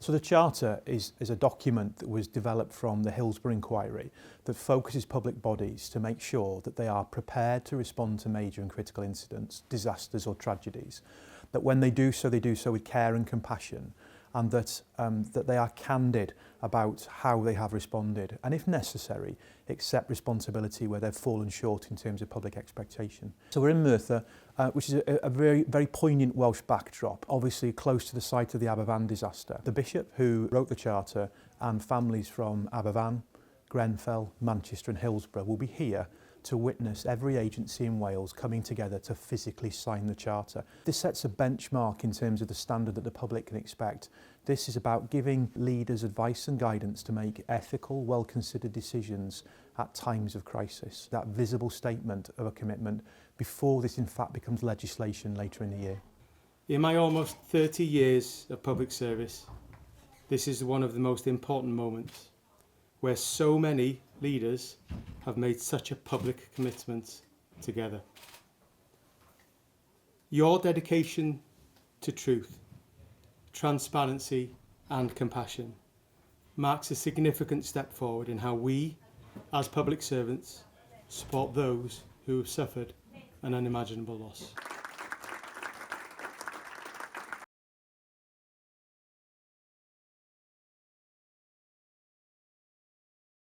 So the Charter is a document that was developed from the Hillsborough Inquiry that focuses public bodies to make sure that they are prepared to respond to major and critical incidents, disasters or tragedies, that when they do so with care and compassion, and that they are candid about how they have responded, and if necessary, accept responsibility where they've fallen short in terms of public expectation. So we're in Merthyr, which is a very, very poignant Welsh backdrop, obviously close to the site of the Aberfan disaster. The Bishop who wrote the Charter and families from Aberfan, Grenfell, Manchester and Hillsborough will be here to witness every agency in Wales coming together to physically sign the Charter. This sets a benchmark in terms of the standard that the public can expect. This is about giving leaders advice and guidance to make ethical, well-considered decisions at times of crisis. That visible statement of a commitment before this in fact becomes legislation later in the year. In my almost 30 years of public service, this is one of the most important moments where so many leaders have made such a public commitment together. Your dedication to truth, transparency and compassion marks a significant step forward in how we, as public servants, support those who have suffered an unimaginable loss.